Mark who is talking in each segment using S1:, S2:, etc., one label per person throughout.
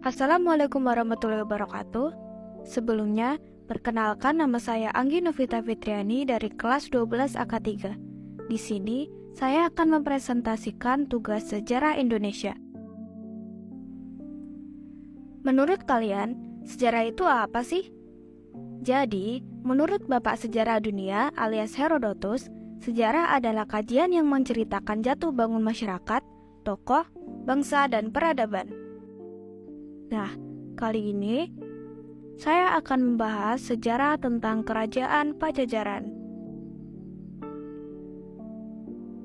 S1: Assalamualaikum warahmatullahi wabarakatuh. Sebelumnya, perkenalkan nama saya Anggi Novita Fitriani dari kelas 12 AK3. Di sini, saya akan mempresentasikan tugas sejarah Indonesia. Menurut kalian, sejarah itu apa sih? Jadi, menurut Bapak Sejarah Dunia alias Herodotus, sejarah adalah kajian yang menceritakan jatuh bangun masyarakat, tokoh, bangsa, dan peradaban. Nah, kali ini saya akan membahas sejarah tentang Kerajaan Pajajaran.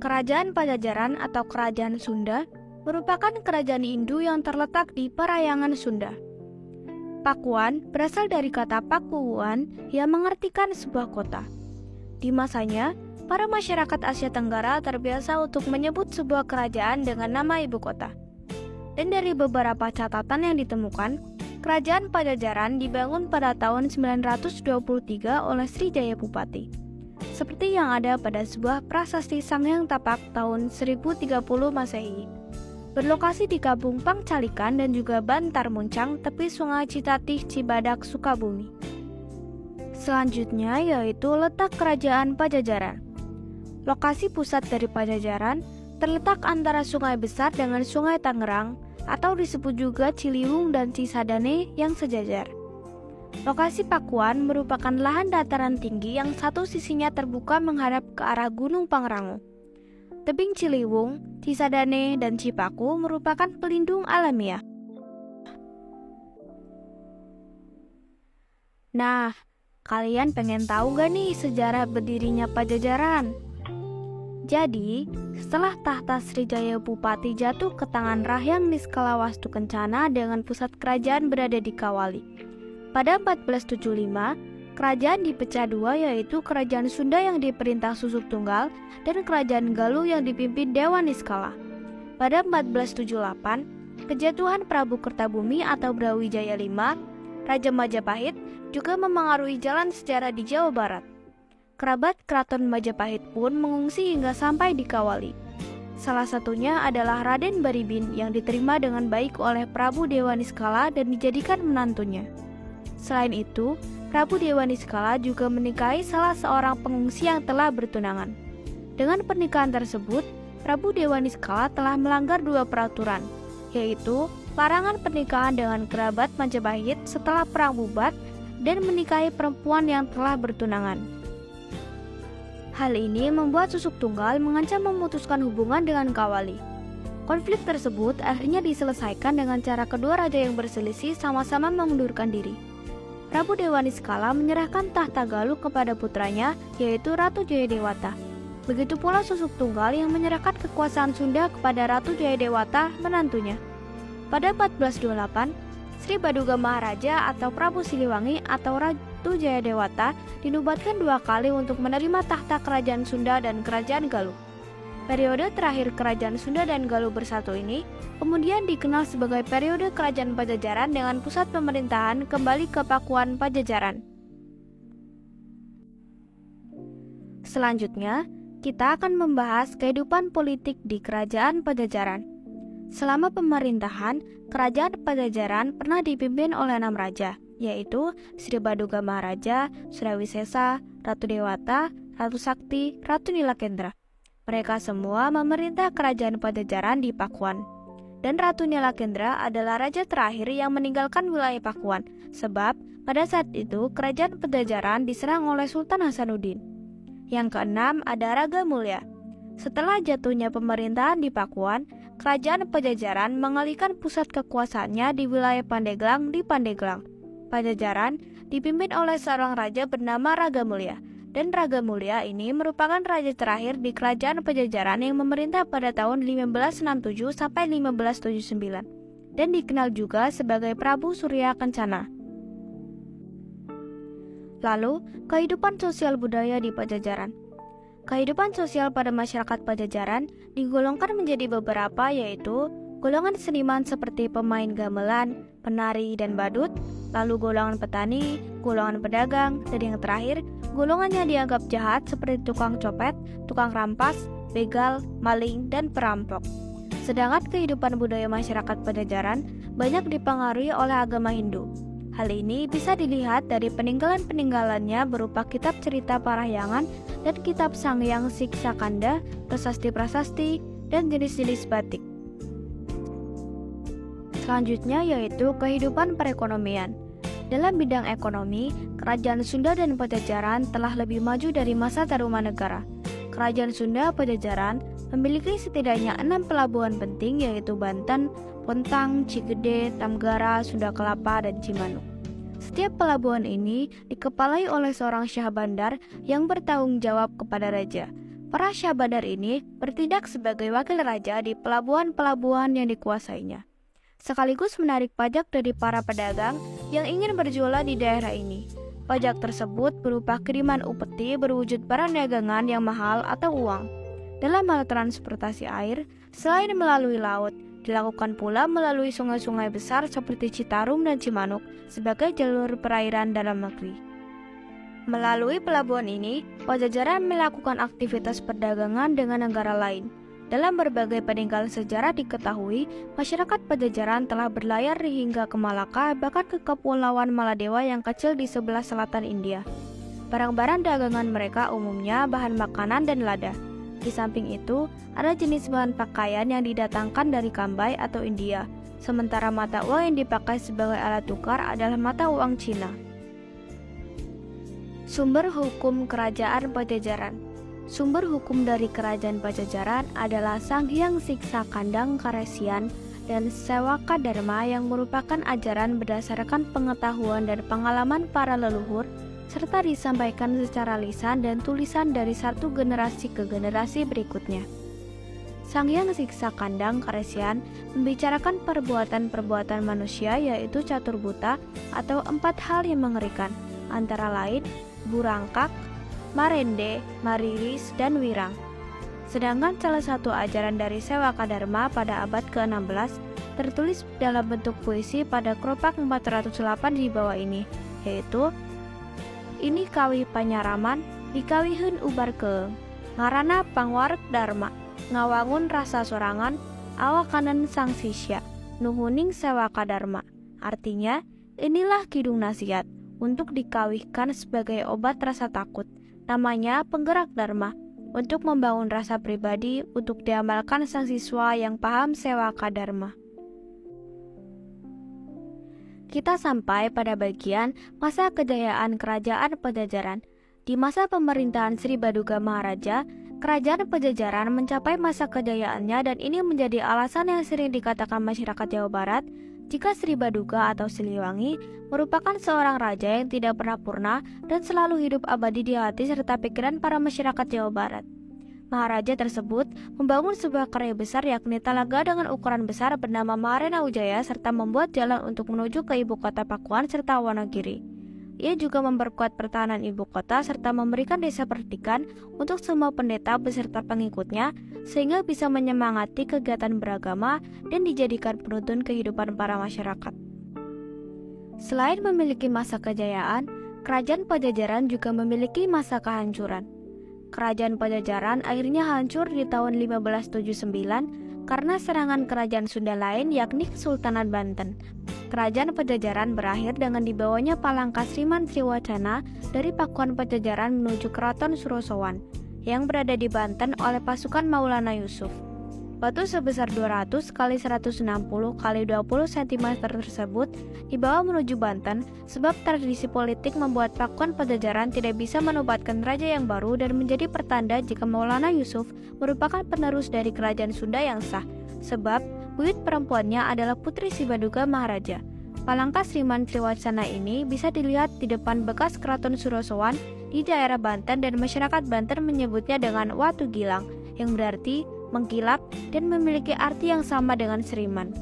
S1: Kerajaan Pajajaran atau Kerajaan Sunda merupakan kerajaan Hindu yang terletak di Parayangan Sunda. Pakuan berasal dari kata Pakuwuan yang mengartikan sebuah kota. Di masanya, para masyarakat Asia Tenggara terbiasa untuk menyebut sebuah kerajaan dengan nama ibu kota. Dan dari beberapa catatan yang ditemukan, Kerajaan Pajajaran dibangun pada tahun 923 oleh Srijaya Bupati. Seperti yang ada pada sebuah prasasti Sanghyang Tapak tahun 1030 Masehi. Berlokasi di Kampung Pangcalikan dan juga Bantar Muncang, tepi Sungai Citatih, Cibadak, Sukabumi. Selanjutnya yaitu letak Kerajaan Pajajaran. Lokasi pusat dari Pajajaran terletak antara Sungai Besar dengan Sungai Tangerang, atau disebut juga Ciliwung dan Cisadane yang sejajar. Lokasi Pakuan merupakan lahan dataran tinggi yang satu sisinya terbuka menghadap ke arah Gunung Pangrango. Tebing Ciliwung, Cisadane, dan Cipaku merupakan pelindung alamiah. Nah, kalian pengen tahu gak nih sejarah berdirinya Pajajaran? Jadi, setelah tahta Srijaya Bupati jatuh ke tangan Rahyang Niskalawastu Kencana dengan pusat kerajaan berada di Kawali. Pada 1475, kerajaan dipecah dua, yaitu Kerajaan Sunda yang diperintah Susuk Tunggal dan Kerajaan Galuh yang dipimpin Dewa Niskala. Pada 1478, kejatuhan Prabu Kertabumi atau Brawijaya V, Raja Majapahit, juga memengaruhi jalan sejarah di Jawa Barat. Kerabat Keraton Majapahit pun mengungsi hingga sampai di Kawali. Salah satunya adalah Raden Baribin yang diterima dengan baik oleh Prabu Dewa Niskala dan dijadikan menantunya. Selain itu, Prabu Dewa Niskala juga menikahi salah seorang pengungsi yang telah bertunangan. Dengan pernikahan tersebut, Prabu Dewa Niskala telah melanggar dua peraturan, yaitu larangan pernikahan dengan kerabat Majapahit setelah perang bubar dan menikahi perempuan yang telah bertunangan. Hal ini membuat Susuk Tunggal mengancam memutuskan hubungan dengan Kawali. Konflik tersebut akhirnya diselesaikan dengan cara kedua raja yang berselisih sama-sama mengundurkan diri. Prabu Dewa Niskala menyerahkan tahta Galuh kepada putranya, yaitu Ratu Jayadewata. Begitu pula Susuk Tunggal yang menyerahkan kekuasaan Sunda kepada Ratu Jayadewata, menantunya. Pada 1428, Sri Baduga Maharaja atau Prabu Siliwangi atau Ratu Jayadewata dinubatkan dua kali untuk menerima tahta Kerajaan Sunda dan Kerajaan Galuh. Periode terakhir Kerajaan Sunda dan Galuh bersatu ini kemudian dikenal sebagai periode Kerajaan Pajajaran dengan pusat pemerintahan kembali ke Pakuan Pajajaran. Selanjutnya, kita akan membahas kehidupan politik di Kerajaan Pajajaran. Selama pemerintahan, Kerajaan Pajajaran pernah dipimpin oleh 6 raja, yaitu Sri Baduga Maharaja, Surawisesa, Ratu Dewata, Ratu Sakti, Ratu Nilakendra. Mereka semua memerintah Kerajaan Pajajaran di Pakuan. Dan Ratu Nilakendra adalah raja terakhir yang meninggalkan wilayah Pakuan, sebab pada saat itu Kerajaan Pajajaran diserang oleh Sultan Hasanuddin. Yang keenam ada Raga Mulya. Setelah jatuhnya pemerintahan di Pakuan, Kerajaan Pajajaran mengalihkan pusat kekuasaannya di wilayah Pandeglang di Pandeglang. Pajajaran dipimpin oleh seorang raja bernama Raga Mulya, dan Raga Mulya ini merupakan raja terakhir di Kerajaan Pajajaran yang memerintah pada tahun 1567 sampai 1579 dan dikenal juga sebagai Prabu Surya Kencana. Lalu, kehidupan sosial budaya di Pajajaran. Kehidupan sosial pada masyarakat Pajajaran digolongkan menjadi beberapa, yaitu golongan seniman seperti pemain gamelan, penari, dan badut, lalu golongan petani, golongan pedagang, dan yang terakhir, golongannya dianggap jahat seperti tukang copet, tukang rampas, begal, maling, dan perampok. Sedangkan kehidupan budaya masyarakat Pajajaran banyak dipengaruhi oleh agama Hindu. Hal ini bisa dilihat dari peninggalan-peninggalannya berupa kitab cerita Parahyangan dan kitab Sangyang Siksakanda, prasasti-prasasti, dan jenis-jenis batik. Selanjutnya yaitu kehidupan perekonomian. Dalam bidang ekonomi, kerajaan Sunda dan Pajajaran telah lebih maju dari masa Tarumanegara. Kerajaan Sunda Pajajaran memiliki setidaknya 6 pelabuhan penting yaitu Banten, Pontang, Cigede, Tamgara, Sunda Kelapa, dan Cimanuk. Setiap pelabuhan ini dikepalai oleh seorang syah bandar yang bertanggung jawab kepada raja. Para syah bandar ini bertindak sebagai wakil raja di pelabuhan-pelabuhan yang dikuasainya, sekaligus menarik pajak dari para pedagang yang ingin berjualan di daerah ini. Pajak tersebut berupa kiriman upeti berwujud barang dagangan yang mahal atau uang. Dalam hal transportasi air, selain melalui laut, dilakukan pula melalui sungai-sungai besar seperti Citarum dan Cimanuk sebagai jalur perairan dalam negeri. Melalui pelabuhan ini, Pajajaran melakukan aktivitas perdagangan dengan negara lain. Dalam berbagai peninggalan sejarah diketahui, masyarakat Pajajaran telah berlayar hingga ke Malaka, bahkan ke Kepulauan Maladewa yang kecil di sebelah selatan India. Barang-barang dagangan mereka umumnya bahan makanan dan lada. Di samping itu, ada jenis bahan pakaian yang didatangkan dari Kambay atau India, sementara mata uang yang dipakai sebagai alat tukar adalah mata uang Cina. Sumber hukum Kerajaan Pajajaran. Sumber hukum dari Kerajaan Pajajaran adalah Sanghyang Siksakandang Karesian dan Sewaka Dharma yang merupakan ajaran berdasarkan pengetahuan dan pengalaman para leluhur, serta disampaikan secara lisan dan tulisan dari satu generasi ke generasi berikutnya. Sanghyang Siksakandang Karesian membicarakan perbuatan-perbuatan manusia yaitu catur buta atau 4 hal yang mengerikan, antara lain burangkak, marende, mariris, dan wirang. Sedangkan salah satu ajaran dari Sewaka Dharma pada abad ke-16 tertulis dalam bentuk puisi pada keropak 408 di bawah ini, yaitu ini kawi panyaraman, dikawihun ubarkeung, ngarana pangwarek dharma, ngawangun rasa sorangan, awakanan sang sisya, nuhuning Sewaka Dharma. Artinya, inilah kidung nasihat untuk dikawihkan sebagai obat rasa takut, namanya penggerak dharma, untuk membangun rasa pribadi untuk diamalkan sang siswa yang paham Sewaka Dharma. Kita sampai pada bagian masa kejayaan Kerajaan Pajajaran. Di masa pemerintahan Sri Baduga Maharaja, Kerajaan Pajajaran mencapai masa kejayaannya dan ini menjadi alasan yang sering dikatakan masyarakat Jawa Barat jika Sri Baduga atau Siliwangi merupakan seorang raja yang tidak pernah purna dan selalu hidup abadi di hati serta pikiran para masyarakat Jawa Barat. Maharaja tersebut membangun sebuah karya besar yakni talaga dengan ukuran besar bernama Maharana Ujaya serta membuat jalan untuk menuju ke ibu kota Pakuan serta Wonogiri. Ia juga memperkuat pertahanan ibu kota serta memberikan desa perdikan untuk semua pendeta beserta pengikutnya sehingga bisa menyemangati kegiatan beragama dan dijadikan penuntun kehidupan para masyarakat. Selain memiliki masa kejayaan, Kerajaan Pajajaran juga memiliki masa kehancuran. Kerajaan Pajajaran akhirnya hancur di tahun 1579 karena serangan kerajaan Sunda lain yakni Kesultanan Banten. Kerajaan Pajajaran berakhir dengan dibawanya Palangka Sriman Sriwacana dari Pakuan Pajajaran menuju Keraton Surosowan yang berada di Banten oleh pasukan Maulana Yusuf. Batu sebesar 200 x 160 x 20 cm tersebut dibawa menuju Banten sebab tradisi politik membuat Pakuan Pajajaran tidak bisa menobatkan raja yang baru dan menjadi pertanda jika Maulana Yusuf merupakan penerus dari kerajaan Sunda yang sah, sebab buyut perempuannya adalah putri Si Baduga Maharaja. Palangka Sriman Sriwacana ini bisa dilihat di depan bekas Keraton Surosowan di daerah Banten dan masyarakat Banten menyebutnya dengan Watu Gilang, yang berarti mengkilap dan memiliki arti yang sama dengan Sriman.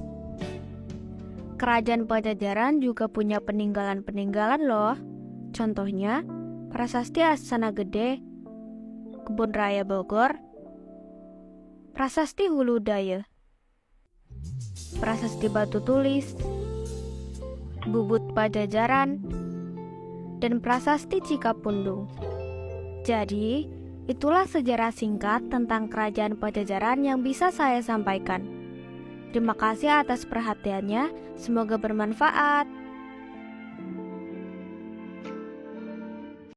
S1: Kerajaan Pajajaran juga punya peninggalan-peninggalan loh. Contohnya, Prasasti Astana Gede, Kebun Raya Bogor, Prasasti Hulu Daya, Prasasti Batu Tulis, Bubut Pajajaran, dan Prasasti Cikapundung. Jadi, itulah sejarah singkat tentang Kerajaan Pajajaran yang bisa saya sampaikan. Terima kasih atas perhatiannya, semoga bermanfaat.